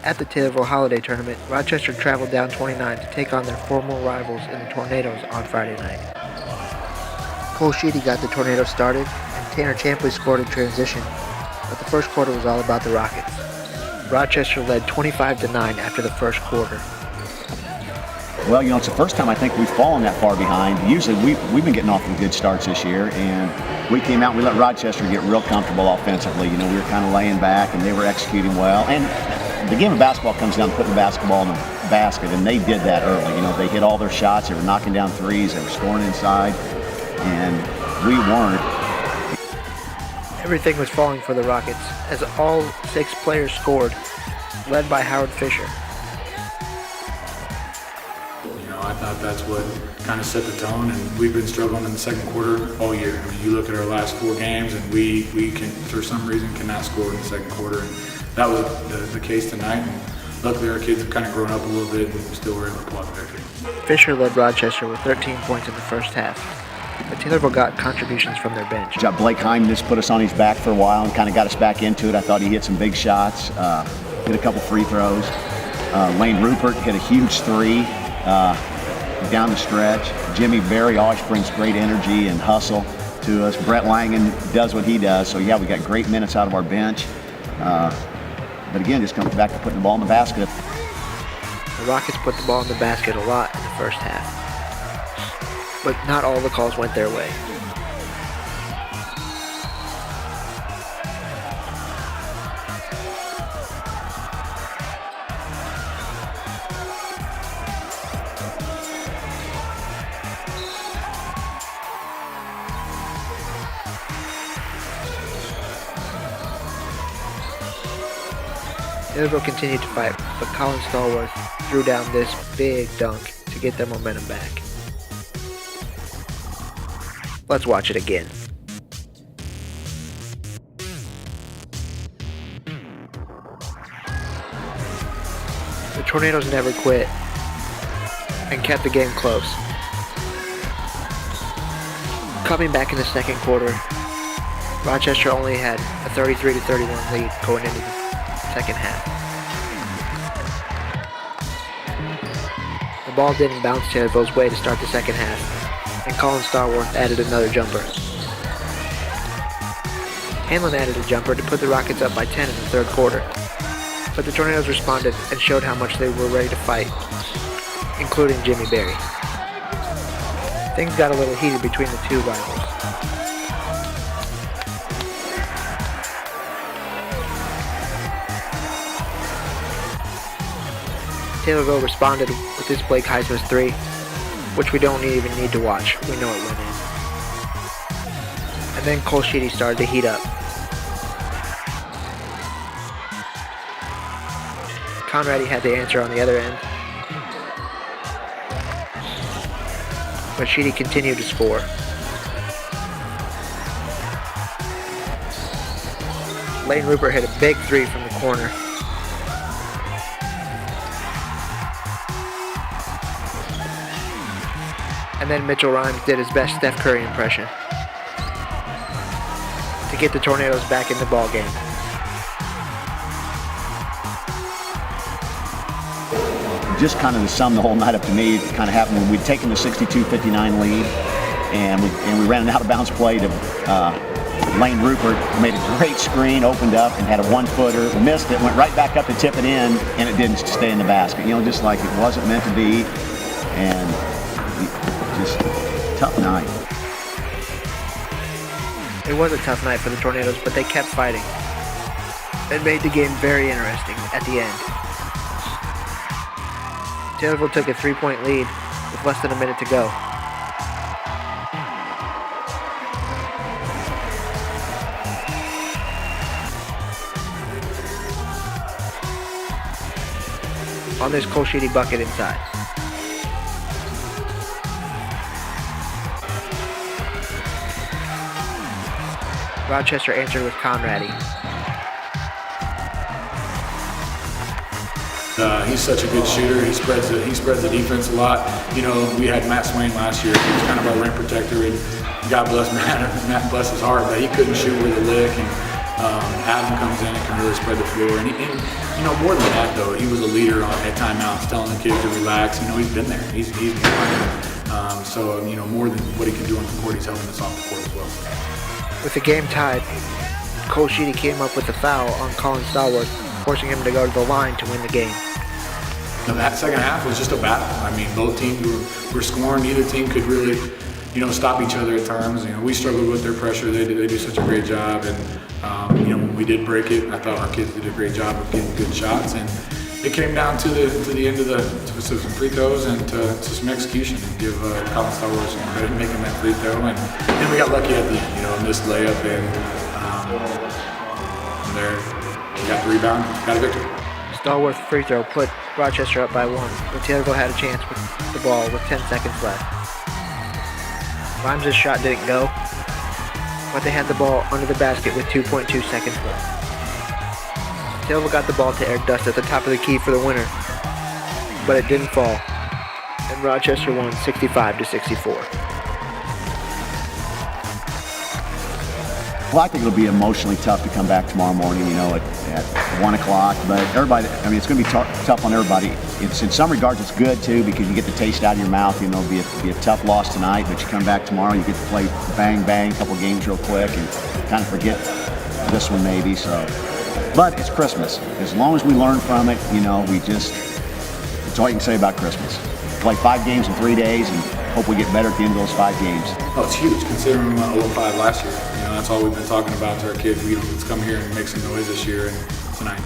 At the Taylorville Holiday Tournament, Rochester traveled down 29 to take on their former rivals in the Tornadoes on Friday night. Cole Sheedy got the Tornadoes started, and Tanner Champley scored in transition, but the first quarter was all about the Rockets. Rochester led 25-9 after the first quarter. Well, it's the first time I think we've fallen that far behind. Usually we've been getting off to good starts this year, and we came out and we let Rochester get real comfortable offensively. We were kind of laying back, and they were executing well. And the game of basketball comes down to putting the basketball in the basket, and they did that early. They hit all their shots. They were knocking down threes. They were scoring inside, and we weren't. Everything was falling for the Rockets as all 6 players scored, led by Howard Fisher. I thought that's what kind of set the tone, and we've been struggling in the second quarter all year. You look at our last 4 games, and we can, for some reason, cannot score in the second quarter, and that was the case tonight. And luckily, our kids have kind of grown up a little bit, and we still were able to pull out the victory. Fisher led Rochester with 13 points in the first half, but Taylorville got contributions from their bench. Blake Heim just put us on his back for a while and kind of got us back into it. I thought he hit some big shots, hit a couple free throws. Lane Rupert hit a huge 3. Down the stretch. Jimmy Berry always brings great energy and hustle to us. Brett Langen does what he does. So yeah, we got great minutes out of our bench. But again, just comes back to putting the ball in the basket. The Rockets put the ball in the basket a lot in the first half, but not all the calls went their way. Taylorville continued to fight, but Colin Stallworth threw down this big dunk to get their momentum back. Let's watch it again. The Tornadoes never quit and kept the game close. Coming back in the second quarter, Rochester only had a 33-31 lead going into the second half. The ball didn't bounce Taylorville's way to start the second half, and Colin Stallworth added another jumper. Hanlon added a jumper to put the Rockets up by 10 in the third quarter, but the Tornadoes responded and showed how much they were ready to fight, including Jimmy Berry. Things got a little heated between the two rivals. Taylorville responded with this Blake Heisman's 3, which we don't even need to watch. We know it went in. And then Cole Sheedy started to heat up. Conrady had the answer on the other end, but Sheedy continued to score. Lane Rupert hit a big 3 from the corner. And then Mitchell Rhymes did his best Steph Curry impression to get the Tornadoes back in the ballgame. Just kind of to sum the whole night up to me, it kind of happened when we'd taken the 62-59 lead, and we ran an out-of-bounds play to Lane Rupert, made a great screen, opened up, and had a 1-footer, missed it, went right back up to tip it in, and it didn't stay in the basket. Just like it wasn't meant to be, and just tough night. It was a tough night for the Tornadoes, but they kept fighting. It made the game very interesting at the end. Taylorville took a 3-point lead with less than a minute to go. On this Cole Sheedy bucket inside. Rochester answered with Conrady. He's such a good shooter. He spreads the defense a lot. We had Matt Swain last year. He was kind of our rim protector, and God bless Matt bless his heart, but he couldn't shoot with a lick. And Adam comes in and can really spread the floor. And more than that, though, he was a leader at timeouts, telling the kids to relax. He's been there. He's been playing. So, more than what he can do on the court, he's helping us off the court as well. With the game tied, Cole Sheedy came up with a foul on Colin Stallworth, forcing him to go to the line to win the game. That second half was just a battle. Both teams were scoring. Neither team could really, stop each other at times. We struggled with their pressure. They do such a great job. And, when we did break it, I thought our kids did a great job of getting good shots. And it came down to the end of to some free throws and to some execution, and give Colin Stallworth some credit making that free throw. And then we got lucky at the end, a missed layup, and from there we got the rebound, got a victory. Stallworth's free throw put Rochester up by 1, but Taylorville had a chance with the ball with 10 seconds left. Rhymes' shot didn't go, but they had the ball under the basket with 2.2 seconds left. Taylorville got the ball to Eric Dust at the top of the key for the winner, but it didn't fall, and Rochester won 65-64. Well, I think it'll be emotionally tough to come back tomorrow morning, at 1 o'clock. But everybody, it's going to be tough on everybody. It's in some regards, it's good too, because you get the taste out of your mouth. It'll be a tough loss tonight, but you come back tomorrow, you get to play bang bang, a couple games real quick, and kind of forget this one maybe. So, but it's Christmas. As long as we learn from it, it's all you can say about Christmas. Play 5 games in 3 days, and hope we get better at the end of those 5 games. Oh, it's huge considering we went 0-5 last year. That's all we've been talking about to our kids. Let's come here and make some noise this year, and tonight.